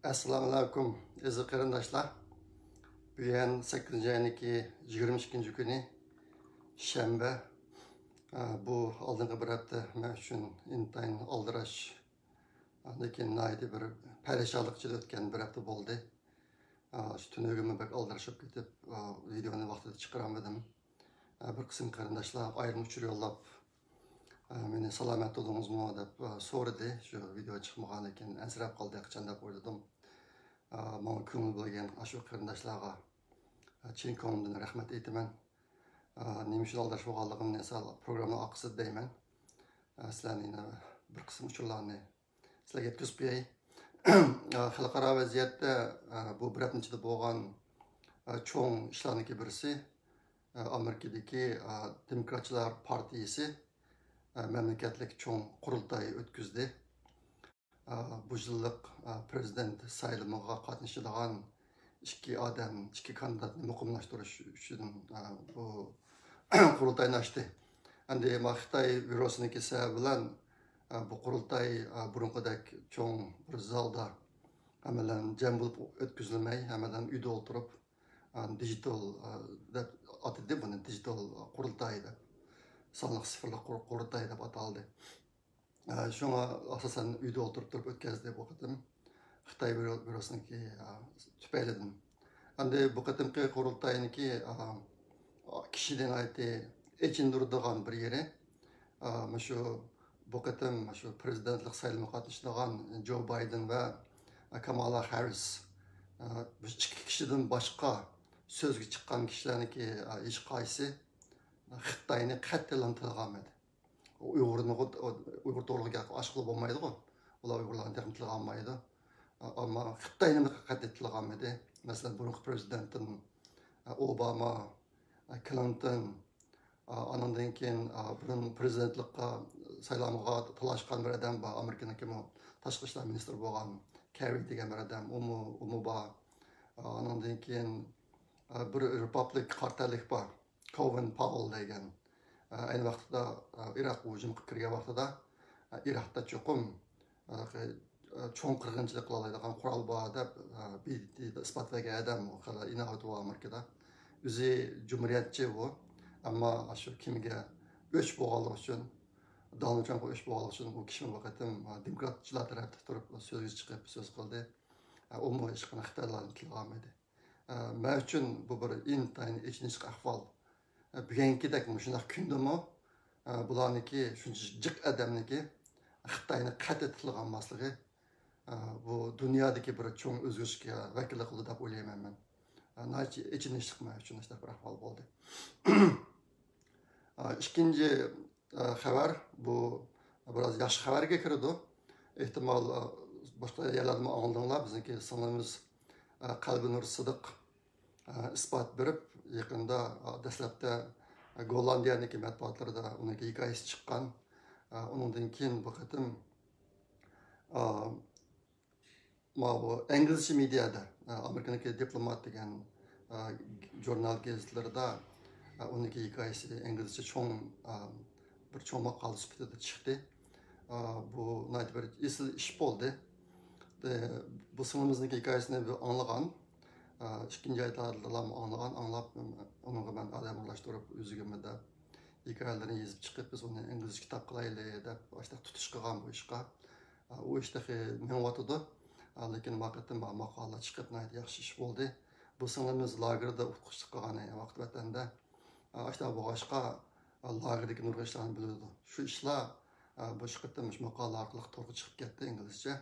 Assalamu alaikum aziz qarindoshlar. Bugun 8-ayning 22 kuni shanba. Bu oldingi bir hafta men uchun intayin oldirash, lekin naydi bir parishonlik ichida o'tgan bir hafta bo'ldi. Shu tunugimni bak oldirishib ketib, videoni vaqtida chiqaramadim. Bir qism qarindoshlar ayrim uchur yo'llab meni salomat bo'ldingizmi deb so'radi. Shu video chiqmagan ekan ansirab qoldi qachonda o'yladim. Bana ko'ngil bo'lgan shu qarindoshlarga chin ko'nglimdan rahmat aytaman. Nima uchun aldirish bo'lganligimni programma oqisida deyman. Sizlarning bir qism uchurlarni sizlarga yetkazib qo'yay. Xalqaro vaziyatda bu bir hafta ichida bo'lgan cho'ng ishlarniki birisi Amerikadagi Demokratchilar partiyasi mamlakatlik cho'ng qurultoy o'tkazdi. Bu yıllık prezident sayılımına qatnashadigan ikki kandidatni muqimlashtirish uchun bu qurultayni ochdi. Endi Xitoy virusiniki sababi bilan bu qurultay burunqidek cho'ng bir zalda amalan jam bo'lib o'tkazilmay, amalan uyda o'tirib digital deb atadi, buni digital qurultay deb, sonliq sıfırlıq qurultay deb ataldi. Şuna asasen uyda oturup ötkazdi bu kadın. Xitoy bürosuniki tüpeyledim. Endi bu kadınki qurultayniki kişiden ayeti içindirdiğan bir yeri. Bu kadın prezidentlik sayılımı qatnashadigan Joe Biden ve Kamala Harris bu ikki kişiden başka sözgü çıkan kişilerniki hech qaysi Xitoyni qattiq tilg'amadi. Uyghur to'g'riga aşıqlı bo'lmaydi go. Ular Uyg'urlarni texnik tilg'ammaydi. Ama Xitoyni qattiq tilg'amadi. Masalan, burungi prezidentin Obama, Clinton, anandan keyin burun prezidentlikka saylanmaga talashgan bir adam bor. Amerikaniki tashqi ishlar ministri bo'lgan Kerry degan bir adam, umu bor. Anandan keyin bir Republik kartellik bor, Colin Powell degan. Aynı vaqtda Iroq hujumga kirgan vaqtida Iroqda cho'qim cho'ng qirg'inchilik qila oladigan qurol bor deb isbotlagan adam inoat va Amerikada. O'zi jumuriyatchi bu, ammo shu kimga o'ch bo'lganligi uchun, Donald Trumpga o'ch bo'lganligi uchun bu kishi vaqtim demokratchilar tarafida turib so'zga chiqib so'z qildi. U hech qanaqa Xitoylarni tilg'amadi. Men uchun bu bir intayin ichinishli ahvol. Bugunkidek shunday kundami bularniki shuncha jiq odamniki Xitoyni qattiq tilg'anmasligi bu dunyodagi bir cho'ng o'zgarishga vakillik qildi deb o'ylayman men. Nachi ichinishli men uchun shunday bir ahvol bo'ldi. Ikkinchi xabar bu biraz yaxshi xabarga kirdi. Ehtimol boshqa yerlardan oldinglar, bizniki singlimiz Qalbinur Sidiq isbot berib, yaqinda dastlabda Gollandiyaniki matbuotlarida uning hikoyasi chiqqan. Undan keyin bu qatim bu İngilizce medyada, Amerikadagi Diplomat degan jurnal gazetlarida uning hikoyasi İngilizce bir cho'ng maqola sifatida chiqdi. Bu nayt bir esil ish bo'ldi. Bu singlimizniki hikoyasini anglagan. İkinci ayetlerden anlap onunla ben adamlaştırıp üzgünmede hikayelerini yazıp çıkıp biz onu İngilizce kitap kılaylı da işte tutuş kılan bu işe. O işte ne vatıdı. Lakin vakittim makala çıkıp neydi yaxşı iş oldu. Bu sınırımız lagırda ufkuştuk kılan vakit vatanda. İşte bu başka lagırdaki nurgaçlarını biliyordu. Şu işler bu çıkıptım makala arkalık torku çıkıp gitti İngilizce.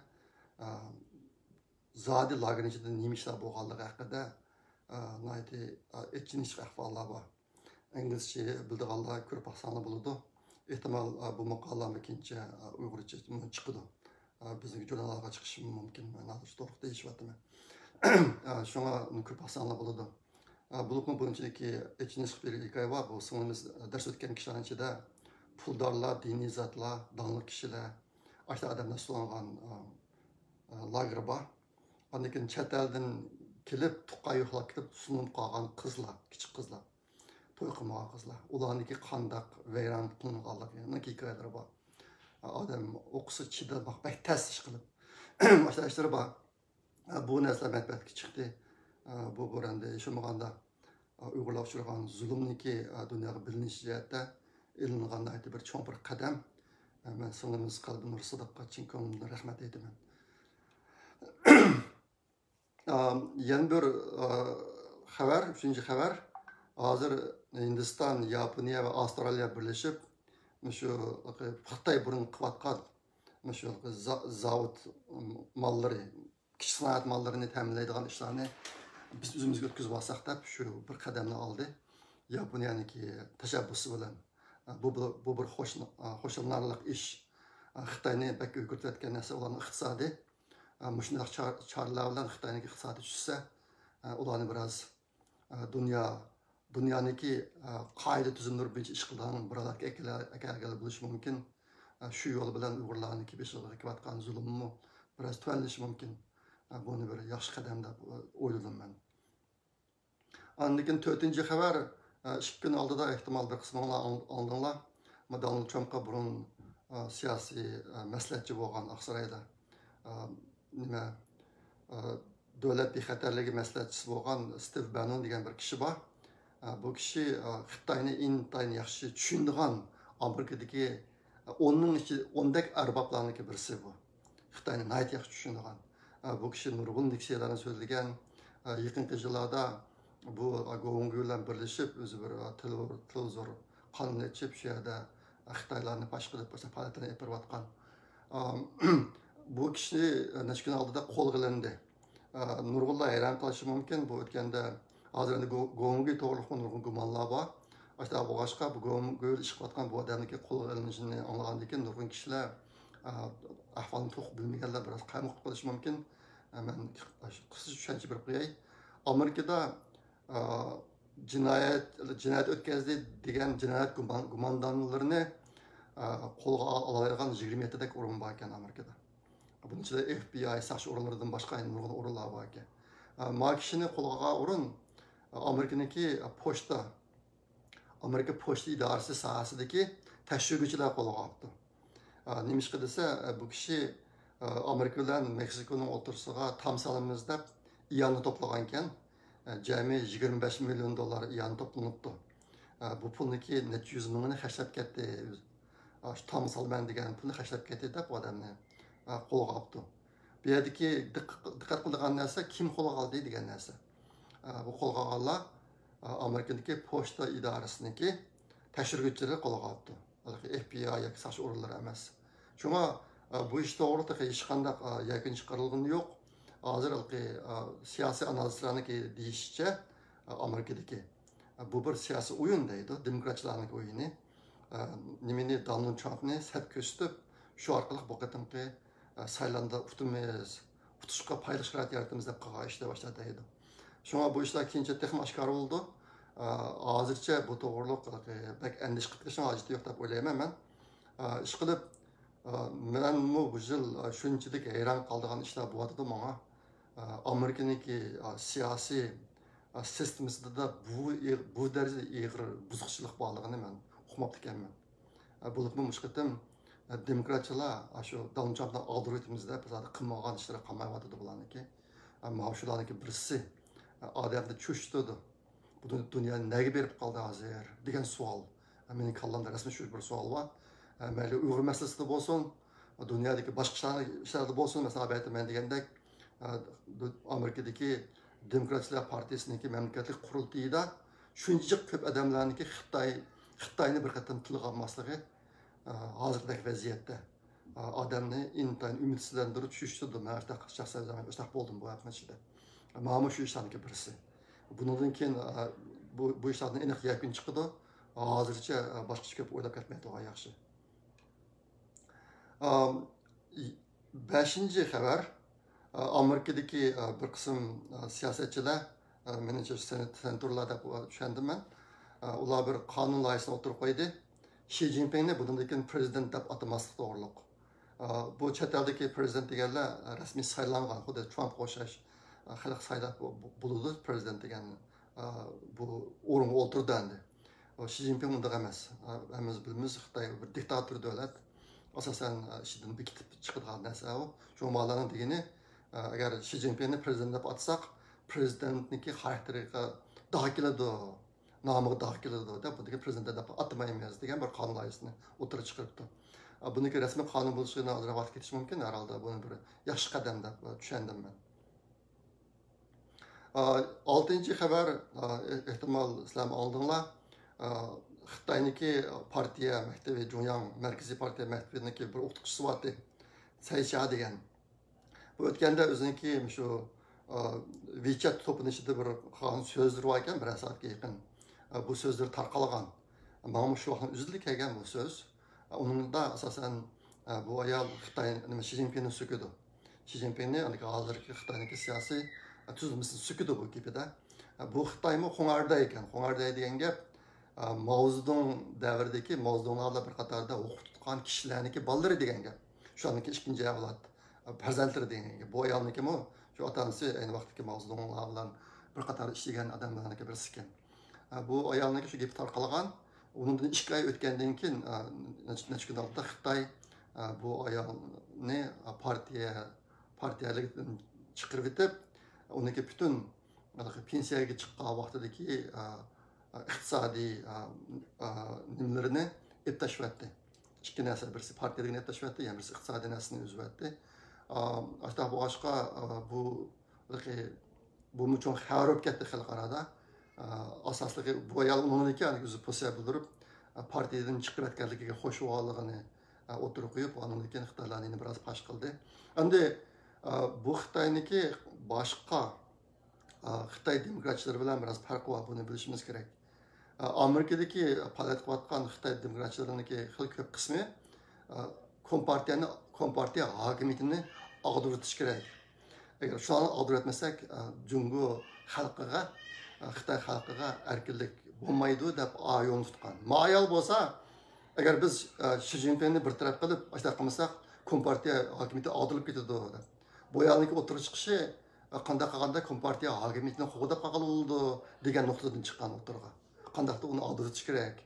Zadi lagırın içinde neymişler bo'lganligi haqida naydi ichinishli ahvollar bor. İngilizce bildiganlar ko'rib baxsanlar bo'ladi. Ehtimol bu maqolam ikinchi Uyg'urcha chiqadi. Bizning jurnallarga chiqishi mumkin. Men hozir to'g'ri deyishyapman. Shunga ko'rib baxsanlar bo'ladi. Bulupmi bunchaki ichinishli bir hikoya bor. Bu singlimiz dars o'tgan kishilar ichida puldorlar, diniy zotlar, donli kishilar, ashta odamlar so'ngan lager bor. Andikin chet eldan kelib, tuqqan yo'qlab ketib, sunum qolgan qizlar, kichik qizlar, to'y qilmagan qizlar. Ularniki qandaq vayron qilinganligi, hikoyalari bor. Adam o'qisa chidamoq bak tez ish qilib. Boshqa ishlar bor. bu narsa matbuotga chiqdi. Bu boranda ishlamaganda Uyg'urlar uchragan zulmniki dunyoga bilinish jihatda ilingan bir cho'ng bir qadam. Men singlimiz qalbi nur sadiqqa chin ko'nglimdan rahmat aytaman. Yana bir xabar, uchinchi xabar. Hozir Hindiston, Yaponiya va Avstraliya birlashib, shu Xitoy burun qilayotgan shu zavod mollari, kichik sanoat mollarini ta'minlaydigan ishlarni biz o'zimizga o'tkazib olsak deb shu bir qadamni oldi. Yaponiyaniki tashabbusi bilan bu bir xo'shinarlik ish. Xitoyni bak o'rgatayotgan narsa ularning iqtisodiy shunday choralar bilan Xitoyniki iqtisodi tushsa, ularni biroz dunyoniki qoida tuzumlar bo'yicha ish qilgan birodarga akagal bo'lishi mumkin. Shu yo'l bilan Uyg'urlarniki beshiga qilayotgan zulmni biroz tuvanlishi mumkin. Buni bir yaxshi qadam deb o'yladim men. Andikin 4-chi xabar 2 kun oldida ehtimol bir qismini oldinglar. Donald Trumpga burun siyosiy maslahatchi bo'lgan Aqsaroyda nima davlat bexatarligi maslahatchisi bo'lgan Steve Bannon degan bir kishi bor. Bu kishi Xitoyni intayin yaxshi tushunadigan Amerikadagi 10dak arboblarniki birisi bu. Xitoyni nayt yaxshi tushunadigan. Bu kishi nurg'un diksiyalarni so'zlagan. Yaqinqi yillarda bu Go'nggu bilan birlashib o'zi bir televizor qonun chiqib shu yerda Xitoylarni pash qilib faoliyatini yapirayotgan. Bu kishi necha kun oldida qo'lga olindi. Nurg'unlar hayron qilishi mumkin. Bu o'tganda hozir endi Go'nggu to'g'riliq nurg'un gumonlar bor. Ashta bo'g'ashqa bu Go'nggu ish qilayotgan bu odamniki qo'lga olinishini anglagandan keyin nurg'un kishilar ahvolni to'q bilmaganlar biroz qamoqqa qilishi mumkin. Men qisqacha tushuncha berib qo'yay. Amerikada jinoyat o'tkazdi degan jinoyat gumondorlarini qo'lga oladigan 27 dak o'rin bor ekan Amerikada. Bunun ichida FBI saqchi o'rinlaridan boshqa nurg'un o'rinlar bor ekan. Ma kishini qo'lga o'rin Amerikaniki Amerika pochta idorasi sohasidagi tashkilotchilar qo'lga olibdi. Nima ish qilsa bu kishi Amerika bilan Meksikoning o'rtasiga tam solamiz deb iyonni to'plagan ekan. Jami 25 milyon dollar iyonni to'planibdi. Bu pulniki necha yuz mingini xashlab ketdi. Tam solman degan pulni xashlab ketdi deb odamni qo'lga olibdi. Bu yerdagi diqqat qiladigan narsa kim qo'lga oldi degan narsa. Bu qo'lga olganlar Amerikadagi pochta idorasiniki tekshiruvchilari qo'lga olibdi. FBI yoki saqchi o'rinlari emas. Shunga bu ish to'g'risida hech qanday yakun chiqarilgani yo'q. Hozir siyosiy analizlarniki deyishicha Amerikadagi bu bir siyosiy o'yin deydi, demokratlarning o'yini. Nimani Donald Trumpni sap ko'rsatib, shu orqali bu qatimki saylovda utishga foydali sharoit yaratamiz deb qilgan ishlar boshladi deydi. Shunga bu ishlar keyincha texnik oshkor bo'ldi. Hozircha bu to'g'riliq bak andish qilib ketishning hojati yo'q deb o'ylayman men. Ish qilib men bu yil shunchalik hayron qoldigan ishlar bo'lyapti menga. Amerikaniki siyosiy sistemasida bu darajada ig'ir buzuqchilik borligini men uqmoqchi ekanman. Bo'libmi mushqitim demokratchilar shu Donald Trumpdan algoritmimiz deb qilmagan ishlar qilmayapti bularniki. Ammo shularniki birisi odamni cho'chitdi. Bu dunyoda nega berib qoldi hozir degan savol. Mening kallamda rasmiy shu bir savol bor. Mayli Uyg'ur masalasida bo'lsin, dunyodagi boshqa ishlarda bo'lsin, masalan aytaman degandek Amerikadagi Demokratlar partiyasiniki mamlakatlik qurultayida shuncha ko'p odamlarniki Xitoyni bir qatam tilga olmasligi hozirgi vaziyatda odamni intayin umidsizlantirib tushishdi. Men shaxsan o'zim bo'ldim bu haqida. Mana shu ishlarning birisi. Bundan keyin bu ishlardan aniq yakun chiqdi. Hozircha boshqa ko'p o'ylab ketmaydi, yaxshi. 5-chi xabar. Amerikadagi bir qism siyosatchilar, menimcha senatorlar deb tushundim men. Ular bir qonun loyihasini o'tirib qo'ydi. Xi Jinpingni bundan keyin prezident deb atamaslik to'g'riliq. Bu chet eldagi prezident deganlar rasmiy saylangan, xuddi Trump o'xshash xalq saylab bo'ldi prezident degan bu o'ringa o'tirdi endi. Xi Jinping bunday emas. Hammamiz bilamiz, Xitoy bir diktator davlat. Asosan ishidan bekitib chiqadigan narsa u. Shu mallarning degani agar Xi Jinpingni prezident deb atsak, prezidentniki xarakteriga dog' keladi, nomiga dog' keladi deb buniki prezident deb atmaymiz degan bir qonun loyihasini o'tirib chiqibdi. Buniki rasmiy qonun bo'lishini hozir vaqt ketishi mumkin, herhalde buni bir yaxshi qadam deb tushundim men. 6. xabar ehtimal sizlar oldinglar. Xitoyniki partiya maktabi, Jo'yang markaziy partiya maktabiniki bir o'qituvchisi bor, Cai Xia degan. Bu o'tganda o'ziniki shu WeChat to'pining ichida bir qonun so'zlar bor ekan, bir soatga yaqin. Bu so'zlar tarqalgan. Mana shu vaqtda uzilib kelgan bu so'z. Uningda asosan bu ayol Xitoy Xi Jinpingni so'kidi. Xi Jinpingni hozirgi Xitoyniki siyosiy tuzilmasini so'kidi bu gapida. Bu Xitoymi Xongarda ekan. Xongarda degan gap Mao Zedong davridagi Mao Zedonglarla bir qatorda o'qitgan kishilarniki bolalari degan gap. Shuniki ikkinchi avlod farzandlari degan gap. Bu ayolnikimi shu ota-onasi ayni vaqtdagi Mao Zedonglar bilan bir qator ishlagan odamlarniki birisi ekan. Bu ayolniki shu gap tarqalgan. Undan 2 oy o'tgandan keyin necha kun oldin Xitoy bu ayolni partiyalikdan chiqarib etib, uniki butun pensiyaga chiqqan vaqtidagi iqtisodiy nimalarini eplashvatdi. İki narsa, birisi partiyaligini eplashvatdi, yana birisi iqtisodiy narsani o'zvatdi. Hatta bu boshqa bu uchun xabar olib ketdi xalqarada. Asosligi bu ayol uniki o'zi positsiya bildirib, partiyadan chiqib ketganligiga qo'shilganligini o'tirib qo'yib, undan keyin Xitoylarni biroz pash qildi. Endi bu Xitoyniki boshqa Xitoy demokratchilari bilan biroz farqi bor, buni bilishimiz kerak. Amerikadagi faoliyat qilayotgan Xitoy demokratchilarininki ko'p qismi kompartiya hokimiyatini ag'daritish kerak. Agar shuni ag'daritmasak, Jungo xalqiga, Xitoy xalqiga erkinlik bo'lmaydi deb yo'l tutgan. Ma'yal bo'lsa, agar biz Xi Jinpingni bir taraf qilib, ashta qilmasak, kompartiya hokimiyati ag'darilib ketadi deb. Bu yolniki o'tirib chiqishi qanday qilganda kompartiya hokimiyatini qo'g'dab qolgan bo'ldi degan nuqtadan chiqqan o'tirga. Qandaqda uni ag'daritish kerak.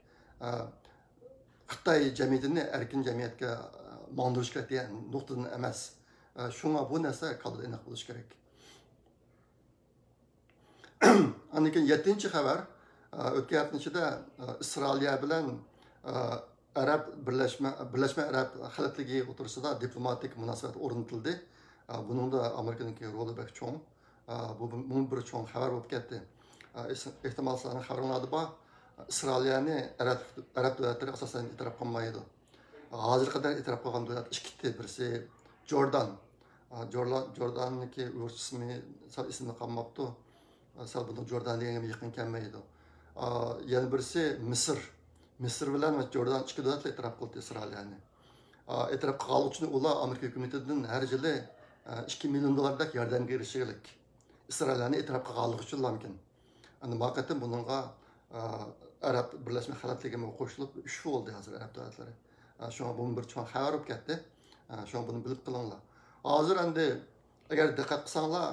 Xitoy jamiyatini erkin jamiyatga mandirish kerak degan nuqtadan emas. Shunga bu narsa qoldi aniq bo'lish kerak. Andan keyin 7. xabar o'tgan hafta ichida Isroiliya bilan Birlashma Arab xalqligi o'tirisida diplomatik munosabat o'rnatildi. Buningda Amerikaniki roli bek cho'ng. Bu bir cho'ng xabar bo'lib ketdi. Ehtimol sizlarning xabaringlarda bor. Isroiliyani Arab davlatlari asosan e'tirof qilmaydi. Hozirga qadar e'tirof qilgan davlat ikkita, birisi Jordan. Jordanniki ismi qolmabdi. Sal buni Jordan deganga yaqin kelmaydi. Yana birisi Misr. Misr bilan Jordan ikki davlatlar e'tirof qildi Isroiliyani. E'tirof qilgan uchun ular Amerika hukumatidan har yili $2 million yordamga erishishlik. Isroiliyani e'tirof qilganligi uchun mumkin. Endi vaqtim buningga Arab Birlashma Xalqlariga qo'shilib 3 bo'ldi hozir Arab davlatlari. Shunga bu bir cho'ng xabar olib ketdi. Shuni buni bilib qilinglar. Hozir endi agar diqqat qilsanglar,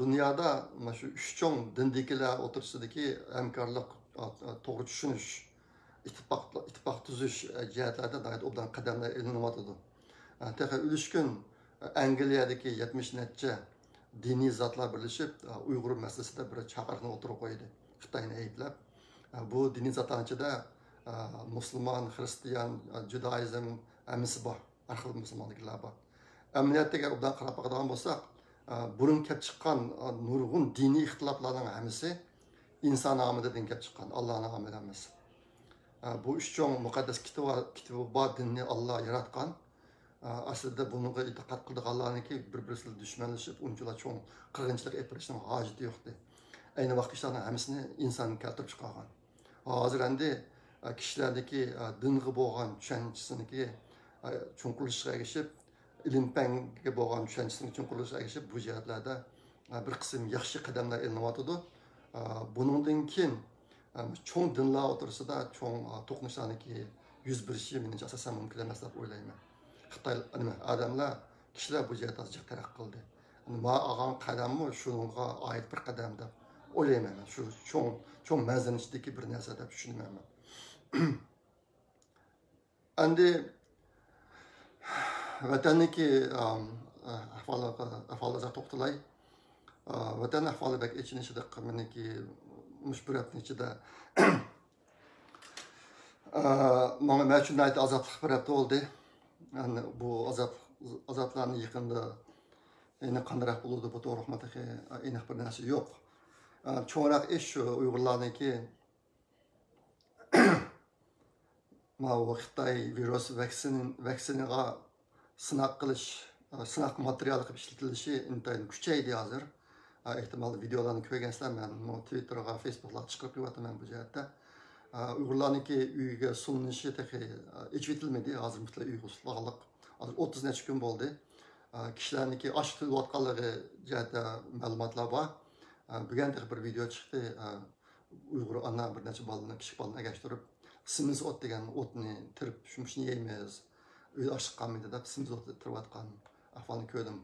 dunyoda mana shu 3 cho'ng dindikilar o'tirisidagi hamkorlik, to'g'ri tushunish, ittifoq tuzish jihatlarida nihoyat obdan qadamlar iliniyotir. Texnik ulishkun Angliyadagi 70 necha diniy zotlar birlashib Uyg'ur masalasida bir chaqiriqni o'tirib qo'ydi. Xitoyni ayblab. Bu diniy zotlar ichida musulmon, xristian, judaizm hammasi bor. Har xil musulmonliklar bor. Amaliyotda agar obdan qarab boqadigan bo'lsak, burun kelib chiqqan nurg'un diniy ixtiloflarning hammasi inson nomidan kelib chiqqan, Alloh nomidan emas. Bu uch cho'ng muqaddas kitobi bor dinni Alloh yaratgan. Aslida bunga diqqat qilganlarniki bir-birisiga dushmanlashib, unchalar cho'ng qirg'inchilik etishning hojati yo'qdi. Ayni vaqtda ishlarning hammasini inson keltirib chiqargan. Hozir endi kishilardagi dinga bo'lgan tushanchisiniki cho'nqilishga erishib, ilm-fanga bo'lgan tushanchisini cho'nqilishga erishib, bu jihatlarda bir qism yaxshi qadamlar ilinayotdi. Buningdan keyin cho'ng dinlar o'tirisida cho'ng to'qnashlarniki yuz berishi menimcha asosan mumkin emas deb o'ylayman. Xitoy odamlar, kishilar bu jihatda jiq taraqqiy qildi. Ma olgan qadammi shunga oid bir qadam deb o'ylayman. Shu cho'ng manzilidagi bir narsa deb tushunaman. Endi vatanniki ahvolga to'xtalay. Vatan ahvoli bak ichinishida meniki mushburatning ichida men uchun azobli bir hafta oldu. Yani bu azaplarni yaqinda endi qandaroq bo'ladi bu to'g'ri aniq bir narsa yo'q. Cho'ngroq ish shu Uyg'urlarniki bu Xitoy virus vaksinaga sinaq qilish, sinaq materiali qilib ishlatilishi intayin kuchaydi hozir. Ehtimol videolarni ko'rgansizlar, men Twitterga, Facebookga chiqarib qo'yaman bu jihatda. Uyg'urlarniki uyga sunilishi ichib etilmadi. Hozir bitta uyga sulag'liq. Hozir 30 necha kun bo'ldi. Kishilarniki osh tilayotganligi jihatda ma'lumotlar bor. Bugun bir video chiqdi. Uyg'ur ana bir necha bolani, kichik bolani agashtirib, simiz ot degan o'tni tirib, shuni yeymiz. Uy ochiq qolmaydi deb simiz ot tirayotgan ahvolni ko'rdim.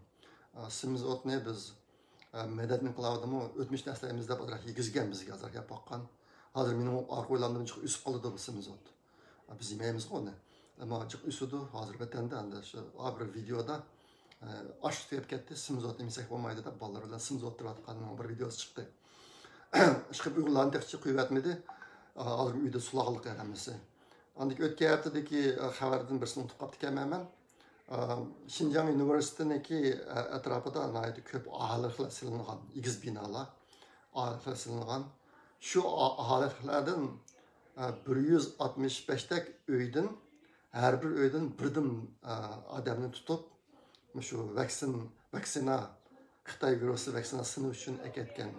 Simiz otni biz medatni qilavdimi, o'tmish naslarimizda bir yegizgan bizga hozir gap boqqan. Hozir mening orqalamdan chiqib usib qoldi bu simiz ot. Biz yemaymiz uni. Ama çık üstüdü hazır vatanda anda şu bir videoda aş tutuyup ketdi, simiz ot yemek olmaydı da ballar bilan simiz ot turayotganning bir videosi chiqdi. Chiqib Uyg'urlarni tekçi qo'yib atmadi. Hozir uyda sulag'liq eramisi. Andik o'tgan haftadagi xabardan birisini unutib qolib ekanman. Xinjiang universitetidagi atrofida nihoyat ko'p aholilar silingan, igiz binolar, aholilar silingan. Şu aholilardan 165 tak uydan her bir öyden birdim adamını tutup şu vaksina Xitoy virusi vaksinasini uchun eketken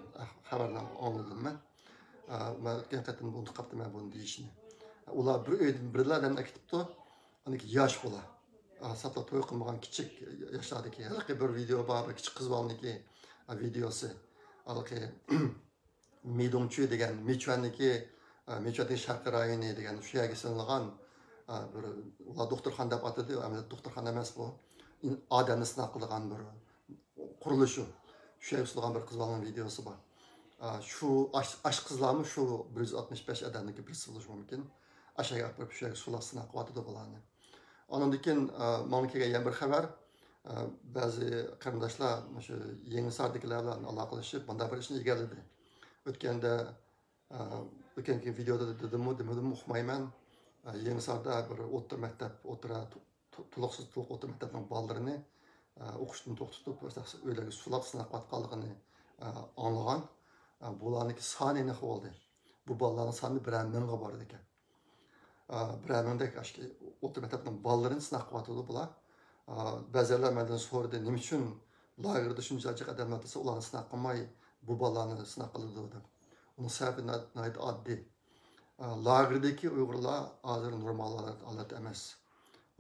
xabardan anladım ben. Ben gerçekten bunu kaptım ben bunu deyişini. Ular bir öyden birler adamını eketipti. Aniki yaş bola. Satla to'y qilmagan kichik yoshlardagi bir video bor, kichik qiz bolaniki videosi. Alki Midongchu degan Michuanniki Michuanning sharqiy rayoni degan shu yerga silingan ular doktorxona deb atadı, amaliyot doktorxona emas bu. Odamni sinab qilgan bir qurilishi. Shu yerga silingan bir qiz bolaning videosi bor. Şu ash qizlarmi şu 165 adamniki bir silish mumkin. Aşağıya bir shu yerga sulab sinab qilyapti bularni. Ondan keyin menga kelgan bir xabar, ba'zi qarindoshlar shu Yangisardagilar bilan aloqalashib, bunday bir ishni egalladi. O'tgan videoda dedim uqmayman. Yangisarda bir o'rta maktab, to'liqsiz o'rta maktabning bolalarini o'qishdan to'xtatib, o'ylarga sulab sinab qilayotganligini anglagan. Bularniki soni aniq bo'ldi. Bu bolalarning soni 1 mingga bor ekan. 1 mingdek o'rta maktabning bolalarini sinab qilyotdi bular. Ba'zilar mendan so'radi, nima uchun lagerda shunchalik odamlar desa, ularni sinab qilmay bu bolalarni sinab qiladi deb. Uning sababi nihoyat oddiy. Lagerdeki Uyg'urlar hozir normal holat emas.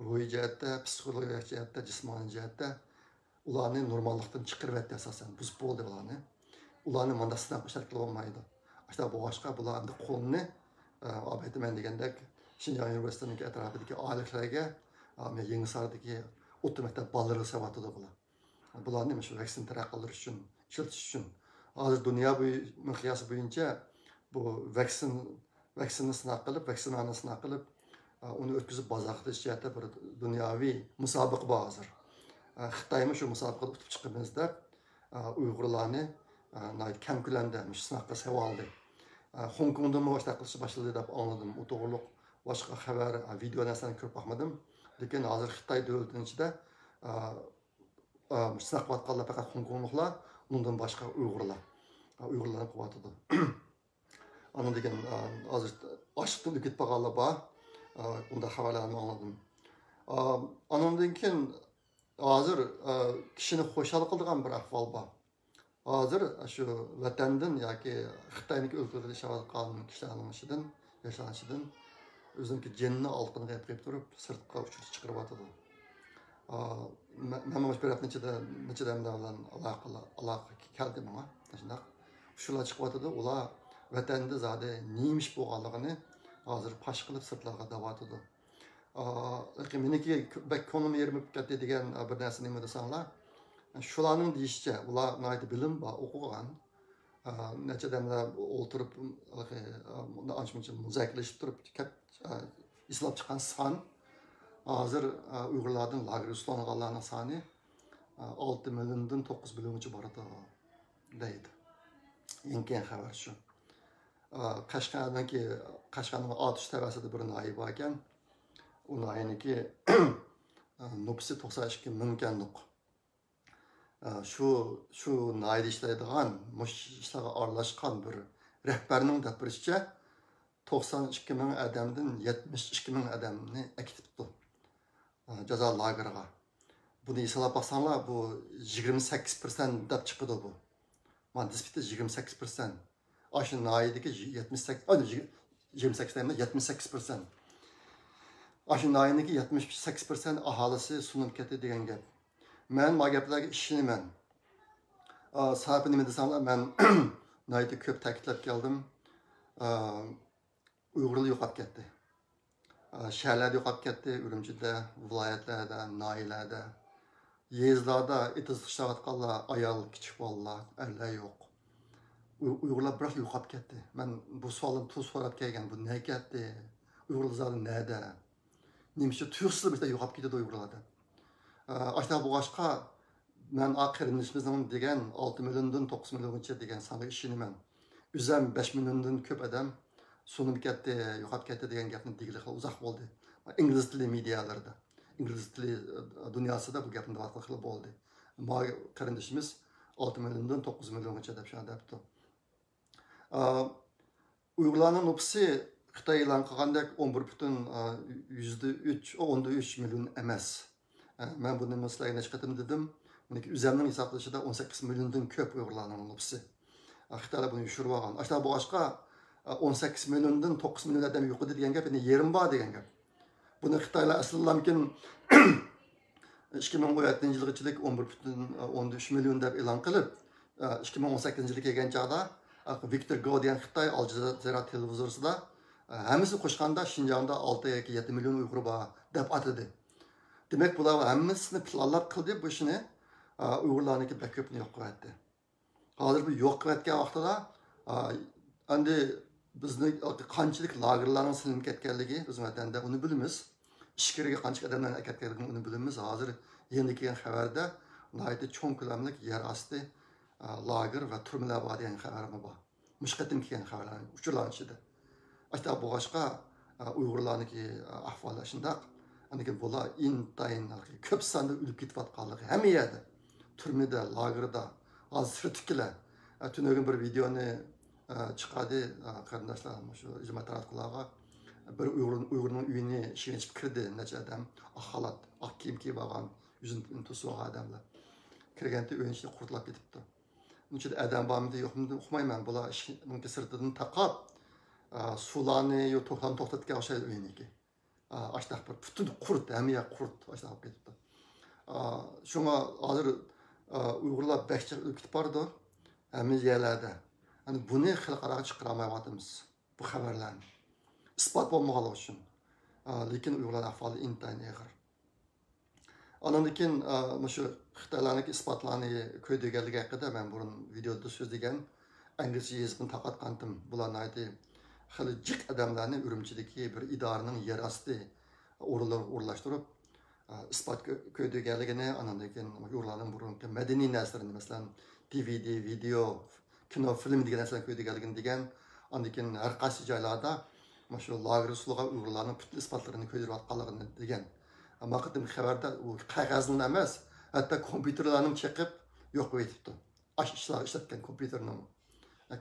Ruhiy jihatda, psixologik jihatda, jismoniy jihatda ularni normallikdan chiqarib asosan buzib bo'ldi ularni. Ularni manda sinab ishlab qilolmaydi. Asta bu boshqa bularni qo'lni aytaman degandek Xinjiang universitetining atrofidagi olimlarga, Yangisardagi o'rta maktab bolalari savatida bular. Bularni shu vaksin tarqalish uchun, ishlatish uchun hozir dunyo miqyosi bo'yicha bu vaksinni sinab qilib, vaksinani sinab qilib, uni o'tkazib bozor qilish jihatda bir dunyoviy musobaqa bor hozir. Xitoymi shu musobaqada o'tib chiqamiz deb Uyg'urlarni kam ko'lamda sinaqqa solib oldi. Hong Kongda boshqa qilish boshladi deb anladim. U to'g'riliq boshqa xabar, video narsalarni ko'rib boqmadim. Lekin hozir Xitoy davlatining ichida sinaq qilayotganlar faqat Hong Kongliklar, undan boshqa Uyg'urlar qilyotdi. Onun degan hozir ochiqdan o'tib qolganlar bor. Unda xabarlarni anladim. Ondan keyin hozir kishini xo'shal qiladigan bir ahvol bor. Hozir shu vatandan yoki Xitoyniki o'lkada yashayotgan kishilarning ishidan, yashanishidan o'ziniki jinni olqiniga qo'yib turib, sirtqa uchirib chiqaryapti. Men mana bir necha bilan aloqa keldi menga. Shunday. Shular chiqyapti, ular vatanda zade neymiş bo'lganligini hozir pash qilib sirtlarga davatidi. Meniki bak ko'nglim yerimib ketdi degan bir narsa nima desanglar, shularning deyishicha, ular nihoyat bilim bor, o'qigan, necha damlar o'tirib, ancha-muncha muzokaralashib turib, islab chiqqan son hozir Uyg'urlarning lager ustolanganlarning soni 6 milyondan 9 milyongacha boradi deydi. Yenken xabar shu. Qashqarning otish tavasida bir noyi bor ekan. U noyiniki nopsi 92 mingganliq. Shu noyida ishlaydigan, mush ishlarga aralashgan bir rahbarning gapirishicha 92 ming odamdan 72 ming odamni akitibdi jazo lageriga. Buni hisoblab baksanlar, bu 28% deb chiqadi bu. Mana nispati 28%. Aşı naidiki 28 demez 78%. Aşı naidiki 78% ahalisi sunum keti degan gap. Men ma gaplarga ishinaman. Sababi nima desanlar, men naidi ko'p ta'kidlab keldim. Uyg'urlar yo'qolib ketdi. Shaharlarda yo'qolib ketdi, Urumchida, viloyatlarda, noyalarda, yezlarda etiz ishlayotganlar, ayol, kichik bolalar, erlar yo'q. Uyg'urlar biroq yo'qolib ketdi. Men bu savolni tuz so'rab kelgan, bu ne ketdi? Uyg'urlar zodi nada? Nimcha tuyuqsiz bitta yo'qolib ketdi Uyg'urlarda. Ashta bo'g'ashqa men aqrinishimizning degan 6 milyondan 9 milyongacha degan songa ishinaman. O'zim 5 milyondan ko'p odam sunib ketdi, yo'qolib ketdi degan gapni degiliqlar uzoq bo'ldi. Ingliz tili medialarda, ingliz tili dunyosida bu gapni vaqtli bo'ldi. Ma qarindishimiz 6 milyondan 9 milyongacha deb shunday debdi. Uyg'urlarning nüfusi Xitoy e'lon qilgandek 11,3 milyon emas. Men buni sizlarga necha qatim dedim. Meniki o'zimning hisoblashida 18 milyondan ko'p Uyg'urlarning nüfusi. Xitoylar buni yushirib olgan. Ashta boshqa 18 milyondan 9 milyon odam yo'q degan gap, endi yerim bor degan gap. Buni Xitoylar aslanlamkin 2017-yilgachilik 11,3 milyon deb e'lon qilib, 2018-yilga kelgan chaqda Victor Godian Xitoy Al Jazeera televizorida hammasi qo'shganda Xinjiangda 6 yoki 7 milyon Uyg'ur bor deb atadi. Demak, bular hammasini planlab qildi bu ishni. Uyg'urlarniki bak ko'pni yo'q qildi. Hozir bu yo'q qilayotgan vaqtida endi bizni qanchalik lagerlarning silinib ketganligi biz vatanda uni bilamiz. Ishkiriga qancha odamlar ketganligini uni bilamiz. Hozir endi kelgan xabarda nihoyatda cho'ng ko'lamli yer osti lager va turmalar bor degan xabarmi bor. Mushqatim kelgan xabarlar uchurlanishida. Hatta bu boshqa Uyg'urlarniki ahvoli shunday. Aniki bular intayin ko'p sonda o'lib ketayotganligi hamma yerda. Turmada, lagerda, hozir tiklar. Tunogin bir videoni chiqadi qarindoshlar, shu ijtimoiy tarmoqlarga bir Uyg'urning uyini ishga chiqib kirdi, necha odam xalat, oq kiyim kiyib olgan, yuzini to'sib olgan odamlar. Kirganda uyning ichida qurtlab ketibdi. Bunun için adam bağımda yo'qmi uqmayman. Bular mumkin sirtidan taqab sularni yo to'xtam to'xtatgan o'xshaydi uyiniki. Ashtaq bir butun qurt, hamma qurt ashtaq ketibdi. Shunga hozir Uyg'urlar bekcha o'kitib bordi hamma yerlarda. Hani buni xalqaro chiqaramayapmiz bu xabarlarni. Isbot bo'lmagani uchun. Lekin Uyg'urlar ahvoli intayin og'ir. Ondan keyin shu Xitoylarning isbotlarni ko'rdiganligi haqida men burun videoda so'zlagan inglizcha yozib taqatgandim. Bularni aytdi. Xili jiq odamlarni Urumchidagi bir idoraning yer osti o'rlashtirib isbot ko'rdiganligini, ondan keyin Uyg'urlarning burungi madaniy narsalarni, masalan, DVD, video, kino, film degan narsalarni ko'rdiganligini degan, ondan keyin har qaysi joylarda shu lager usuliga Uyg'urlarning butun isbotlarini ko'rdirayotganligini degan. Ama qıtım xabarda u qog'ozning emas, hatto kompyuterlarning chiqib yo'q qilib ketibdi. İşletken kompyuterning.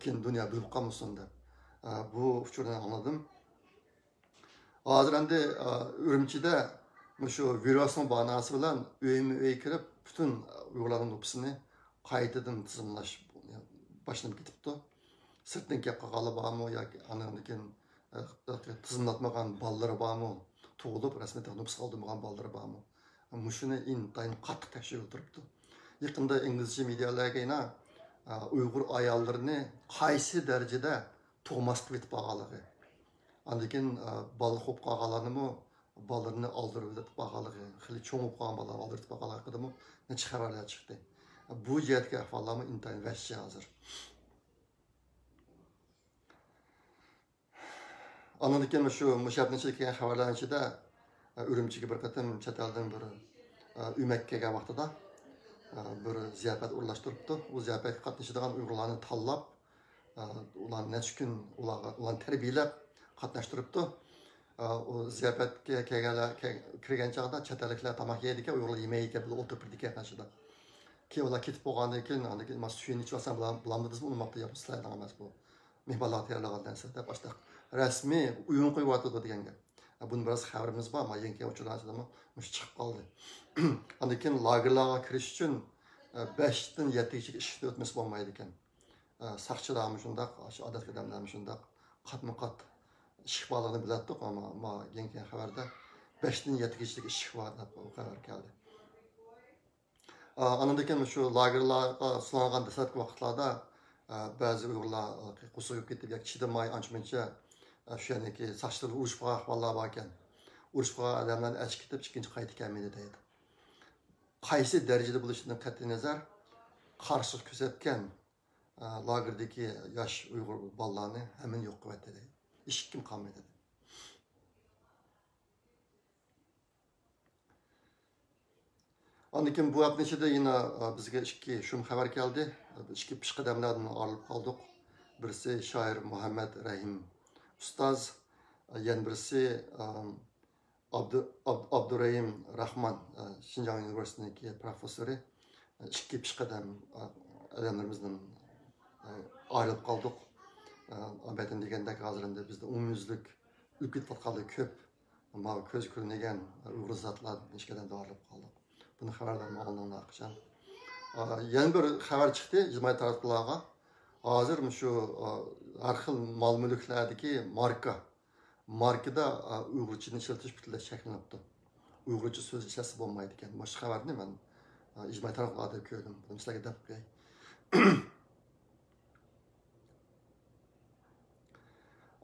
Keyin dunyo bilib qolmasin deb. Bu uchurdan anladim. Hozir endi Urumchida shu virusning banasi bilan uy kirib, butun Uyg'urlarning nüfusini qaytadan tizimlash boshlanib ketibdi. Sirtdan kelib qolganlar bormi yoki andan keyin tizimlatmagan bolalar bormi? To'g'ilib rasmiy nüfus qoldirmagan bolalar bormi? Mushuni intayin qattiq tekshirib turibdi. Yaqinda inglizcha medialarga yana Uyg'ur ayollarini qaysi darajada tug'maslik etib qolganligi. Andan bola qo'yib qolganlarni bolalarni oldirib etib qolganligi, xili cho'ng bo'lib qolgan bolalar oldirib qolganligi haqida necha xabarlar chiqdi. Bu yerga ahvollarni intayin vahshiy hozir. Ondan keyin shu mushabnichilik kelgan xabarlarning ichida Urumchiga bir qatim chet eldan bir uymak kelgan vaqtida bir ziyafat o'rlashtiribdi. U ziyofatga qatnashadigan Uyg'urlarni tanlab, ularni necha kun ularni tarbiyalab qatnashtiribdi. O ziyofatga kirgan chog'da chet elliklar tomoq yeydi ekan, Uyg'urlar yemaydi ekan, bular o'tirib birga qashida. Keyin ular ketib bo'lgandan keyin, keyin mas suyun ichib olsam bulamdizmi, unmoqda yapsizlar emas bu. Mehmonlar tayyorlagan narsa deb boshqa rasmiy uyun qo'yyapti degan gap. Buni biraz xabarimiz bor, ama yangi uchrashadimi, mush chiqib qoldi. Ondan keyin lagerlarga kirish uchun 5 dan 7 gacha ishni o'tmas bo'lmaydi ekan. Saqchilarmi shundaq, odatga odamlarmi shundaq, qatma-qat ish borligini bilardik, ama yangi xabarda 5 dan 7 gacha ish bor deb xabar keldi. Ondan keyin shu lagerlarga sulangan dastlabki vaqtlarda ba'zi Uyg'urlar qo'sib ketib, yoki chidamay ancha-muncha shu yerdagi saqchilar urush qilgan ahvollar bor ekan. Urush qilgan odamlarni achib ketib, ikkinchi qaytib kelmaydi deydi. Qaysi darajada bo'lishidan qat'iy nazar qarshi ko'rsatgan lagerdagi yosh Uyg'ur bolalarni hamon yo'q qilib deydi. Hech kim qolmaydi. Ondan keyin bu hafta ichida yana bizga ikki shum xabar keldi. Ikki pishqadamlardan olib qoldik. Birisi shoir Muhammad Rahim ustoz, yana birisi Abdurrahim Rahman, Şinjan Üniversitesi'ndeki profesörü. İki pişqadam adamlarımızdan ayrılıp kaldık. Albatta degandek hazırında bizde umumyüzlük ülküt vatkalı köp, ama köz görünegen Uyg'ur zatlar işkeden de ayrılıp kaldık. Bunu xabardan alınığına akışan. Yeni bir xabar çıktı ictimai taraflarga. Hazır şu har xil mal mülklerdeki markada Uyg'urchani ishlatirish butunlay cheklanibdi. Uyg'urcha so'z ishlasa bo'lmaydi ekan. Boshqa xabarni men ijtimoiy tarmoqlarda ko'rdim. Buni sizlarga deb qo'yay.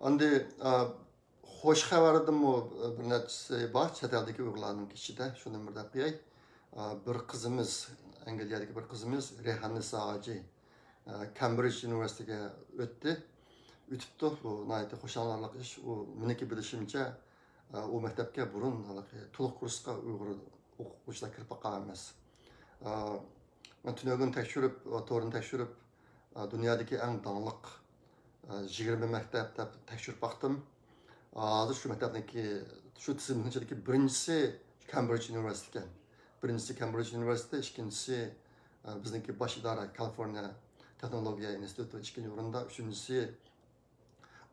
Endi xo'sh xabardimi bir nechasi bor chet eldagi Uyg'urlarning ichida, shuni bir deb qo'yay. Bir qizimiz, Angliyadagi bir qizimiz Rehanisa Hoji Cambridge Üniversitesiga o'tdi. Ütüptü, bu nayeti hoşlanarlık iş, o miniki bilişimce o mektepke burun tuluk kursqa Uyghur o'quvchilar kirib qolgan emas. Men tunögün tekshirib, to'g'rini tekshirib, dunyodagi eng dangliq 20 maktab deb tekshirib baqdim. Hozir shu maktabniki shu tizimning ichidagi birinchisi Cambridge Üniversitesi ekan. Birincisi Cambridge Üniversitesi, ikkinchisi bizniki bosh idora California Texnologiya instituti ikkinchi o'rinda, uchinchisi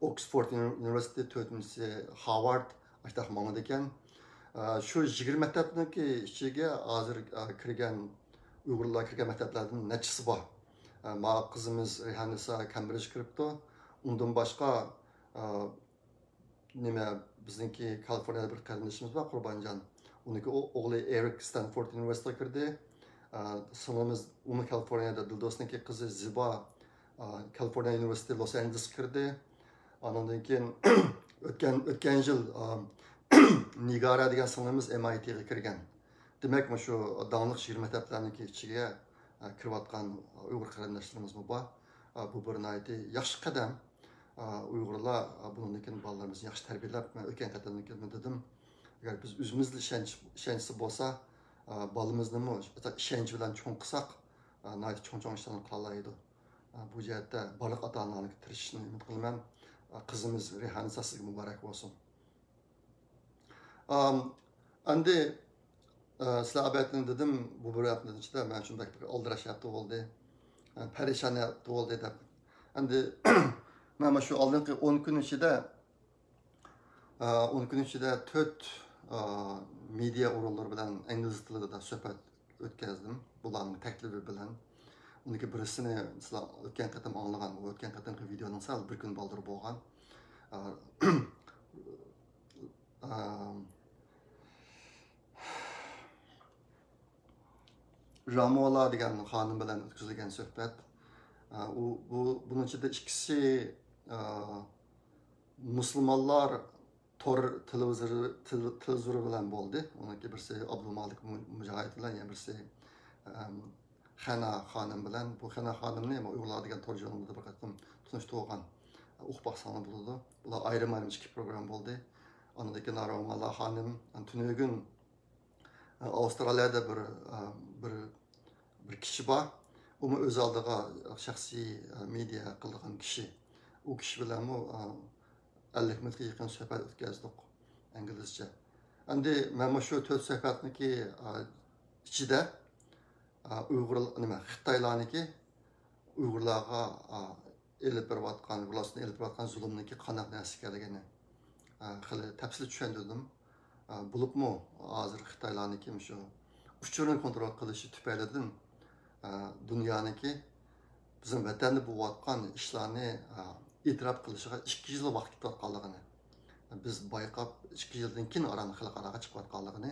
Oxford Üniversitesi, dördüncüsü Harvard aştaq mağadı ekan. Şu 20 maktabniki ichiga hozir kirgan Uyg'urlar kirgan maktablardan nechisi bor. Ma qizimiz Rehanisa Cambridge kiribdi. Undan boshqa bizniki Kaliforniyada bir qarindoshimiz bor, Qurbonjon. Uniki o'g'li Eric Stanford Üniversitesiga kirdi. Singlimiz Kaliforniyada Dildosniki qizi Ziba California Üniversitesi Los Angeles kirdi. Ondan keyin o'tgan yil Nigara degan singlimiz MIT'ga kirgan. Demak, shu dangliq 20 maktablarniki ichiga kirayotgan Uyg'ur qarindoshlarimiz bor. Bu bir nayeti yaxshi qadam. Uyg'urlar bundan keyin bolalarimizni yaxshi tarbiyalab, men o'tgan qatamdan dedim, agar biz o'zimizning ishonchsi bo'lsa, bolamizni ishonch bilan cho'ng qilsak, nayeti cho'ng ishlarni qila oladi. Bu jihatda baliq ota-onalarga tirishishni umid qilaman. Qizimiz Rehanisa sizga muborak bo'lsin. Endi sizlar albatta dedim, bu bir haftadan ichida men shunday bir oldirashyapti bo'ldi. Parishoniyat bo'ldi deb. Endi men shu oldingi 10 kun ichida 4 media o'rinlari bilan ingliz tilida suhbat o'tkazdim. Bularning taklifi bilan. Uniki birisini sizlar o'tgan qatam anglagan, o'tgan qatamki videoning sal bir kun boldir bo'lgan. Ramola degan xonim bilan o'tkazilgan suhbat. Bunun ichida ikkisi musulmonlar tor televizori bilan bo'ldi. Uniki birisi Abdulmalik Mujohid bilan, yana birisi Xana xonim bilan. Bu Xana xonimni Uyg'urlar degan tor jurnalda bir qatam tunishtirgan. O'qib baqsanglar bo'ladi. Bular ayrim-ayrim ikki program bo'ldi. Ondan keyin Ramola xonim tunugün Avustraliyada bir kishi bor. U o'z oldiga shaxsiy media qilgan kishi. U kishi bilan 50 minutga yaqin suhbat o'tkazdik inglizcha. Endi men shu 4 suhbatniki ichida Uyg'ur nima Xitoylarniki Uyg'urlarga elib berayotgan, ularni elib berayotgan zulmniki qanaqa narsa ekanligini xili tafsil tushundirdim. Bo'libmi hozir Xitoylarniki shu uchurni kontrol qilishi tufaylidan dunyoniki bizim vatanda bo'layotgan ishlarni e'tirof qilishiga 2 yil vaqt ketayotganligini biz bayqab 2 yildan keyin orani xalqaraga chiqayotganligini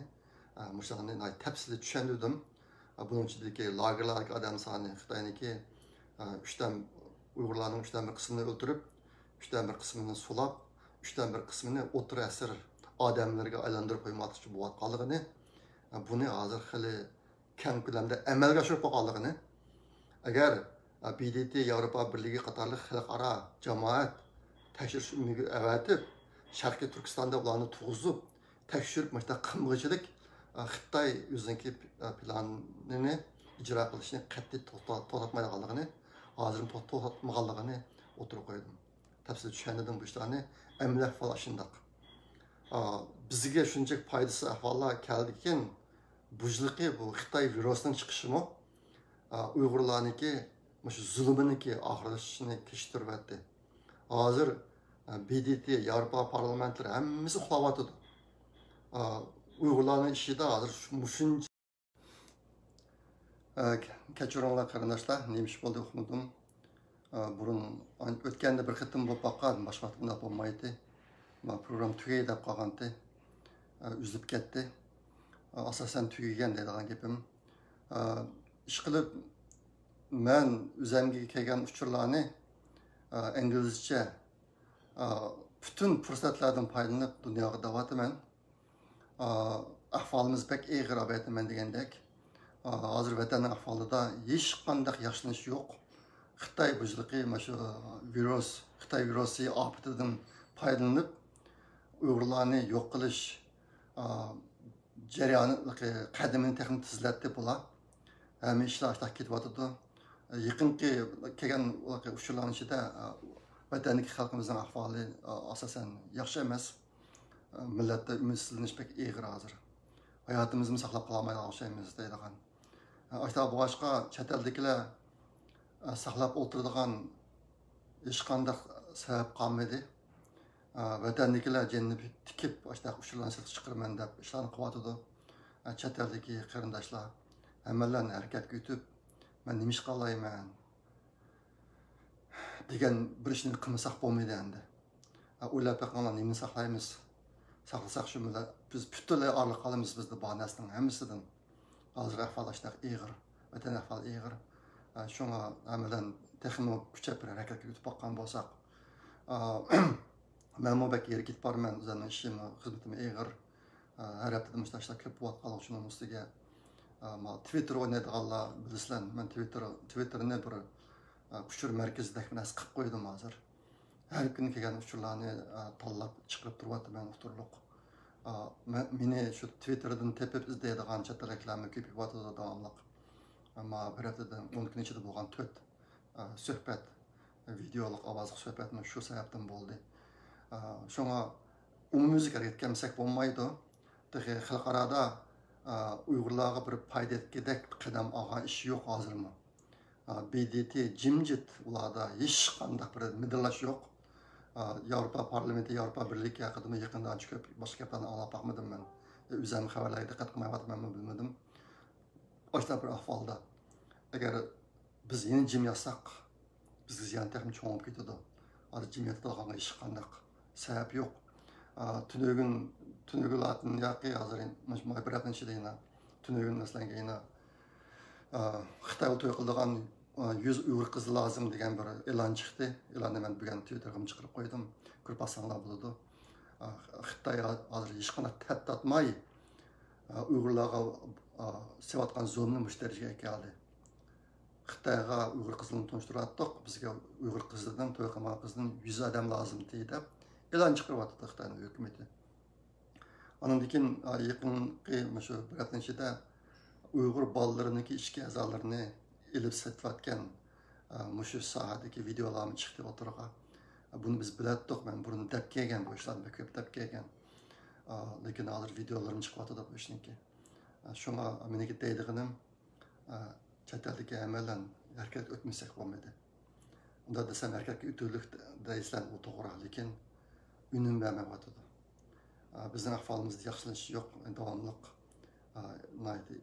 mushlarni tafsili tushundirdim. Bunun içindeki lagerlardaki adam sani Xitoyniki 3'ten Uygurlarning 3'ten bir kısmını öldürüp 3'ten bir kısmını sulap 3'ten bir kısmını o'tir asir odamlarga aylantirib qo'ymoqchi bo'layotganligini buni hozir xili keng ko'lamda amalga oshirib qo'yganligini agar BDT Yevropa Birligi qatorli xalqaro jamoat tekshirish umidi avatib Sharqiy Turkistonda ularni tug'izib tekshirib mana qilmag'ichilik Xitoy o'zining planini icra qilishni qat'iy to'xtatmaydiganligini, hozir to'xtatmaganligini o'tirib qo'ydim. Tafsil tushundim bu ishlarni amaliy ahvol shundoq. Bizga shunchalik foydasi ahvollar keldikin, bujliqi bu Xitoy virusining chiqishimi Uyg'urlarniki shu zulminiki oxirlashishini kechtiribdi. Hozir BDT Yevropa parlamentlari hammasi uxlayotdi. Uyg'urlarning ishida hozir shuncha kechiringlar qarindoshlar, nima ish bo'ldi o'qimadim. Burun o'tganda bir qitim bo'lib boqqan, boshqa qitimda bo'lmaydi. Program tugay deb qolgandi. Uzib ketdi. Asosan tugagan deydigan gapim. Ish qilib men o'zimga kelgan uchurlarni inglizcha bütün fursatlardan foydalanib dunyoga da'vataman. Ahvolimiz pek ig'ir aytaman degandek. Hozir vatanning ahvolida hech qanday yaxshilanish yo'q. Xitoy bujliqi shu virus, Xitoy virusi ofatidan foydalanib Uyg'urlarni yo'q qilish jarayoni qadamini texnik tizlatdi bular. Hamma ishlar ketyotdi. Yaqinqi kelgan uchurlarning ichida vatandagi xalqimizning ahvoli asosan yaxshi emas. Millatda ümidsizlanish pek ig'ir hozir. Hayotimizni saqlab qolmaydigan o'xshaymiz deydigan. Ashta boshqa chet eldagilar saqlab o'tiradigan hech qanday sabab qolmadi. Vatandagilar jannat tikib ashta uchurlarni sotib chiqaraman deb ishlarni qilyotdi. Chet eldagi qarindoshlar hammalarni harakatga yutib, men nima ish qilayman degan bir ishni qilmasak bo'lmaydi endi. O'ylab baqinglar nimani saqlaymiz? Saqlasak shu biz butunlay orliq qolamiz bizda bor narsaning hammasidan. Hozir ahvol shunaqa ig'ir, vatan ahvoli ig'ir. Shunga amalan texnik kuchab bir harakatga yutib boqqan bo'lsak, men bu bak yerga ketib borman, o'zimning ishim, xizmatim ig'ir. Har haftada mushta ishlar ko'p bo'lib shuning ustiga Twitter o'ynaydiganlar bilasizlar, men Twitterni bir uchur markazidagi narsa qilib qo'ydim hozir. Her gün kelgan uchurlarni tanlab chiqarib turyapman o'tirliq. Meni shu Twitterdan tepib izlaydigan chatlarlarni ko'payib davomli. Ammo bir haftada 10 kun ichida bo'lgan 4 suhbat, videolik ovozli suhbatni shu sababdan bo'ldi. Shunga umumiyga yetkamsak bo'lmaydi. Xalqarada Uyg'urlarga bir foyda yetkazak qadam olgan ish yo'q hozirmi? BDT jimjit ularda hech qanday bir midillash yo'q. Yevropa parlamenti, Yevropa Birligi haqida yaqindan ko'p boshqa gaplarni anglab boqmadim men. O'zim xabarlarga diqqat qilmayapmanmi bilmadim. Boshqa bir ahvolda. Agar biz yeni jim yazsak, biz ziyon texnik cho'ngib ketadi. Hozir jimiyatda qolgan hech qanday sabab yo'q. Tunugulatin yoki hozir mana bir hafta ichida yana tunugun masalan yana Xitoy to'y qiladigan 100 Uyg'ur qiz lozim degan bir e'lon chiqdi. E'lonni men bugun Twitterga chiqarib qo'ydim. Ko'rib olsanglar bo'ladi. Xitoy hozir hech qanday tattatmay Uyg'urlarga sevotgan zulmni mushtariga keldi. Xitoyga Uyg'ur qizini tunishtirdik. Bizga Uyg'ur qizidan to'y qilgan qizning 100 odam lozim deydi. E'lon chiqaryapti Xitoyning hukumati. Ondan keyin yaqinqi shu bir hafta ichida Uyg'ur bolalarınınki ishki a'zolarini ilib setayotgan mushu sohadagi videolarni chiqdi o'tirg'a. Buni biz bilatdik, men buni deb kelgan bu ishlarni ko'p deb kelgan. Lekin hozir videolarim chiqyapti bu ishniki. Shunga meniki deydiganim chet eldagi amalan erkak o'tmasak bo'lmaydi. Unda desam erkakka ütürlük deysizlar o to'g'ri, lekin unum bermayapti. Bizning ahvolimizda yaxshilanish yo'q, davomliq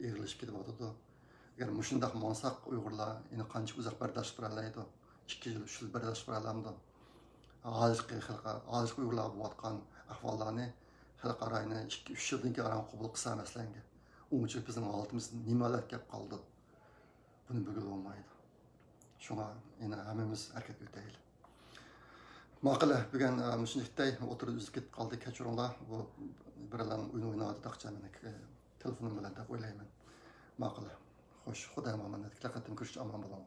egrilishib ketyapti. Agar mushundaq monsoq Uyg'urlar uni qancha uzoq bardosh qila oladi? 2 yil, 3 yil bardosh qila olamdi. Hozirgi Uyg'urlar bo'layotgan ahvollarni xalqarayni 2-3 yildan keyin qabul qilsa masalanga. Uncha bizning holatimiz nimalar kelib qoldi? Buni bugun olmaydi. Şuna yine hemimiz erkek değil. Maqala bugün müşnitday oturup üzüp ketip kaldı keçironlar. Bu birlan oyun oynadı daqça menek telefonum bilan deb o'ylayman. Maqala. Xo'sh, Xudo emanet. Laqatim ko'rish aman bo'laman.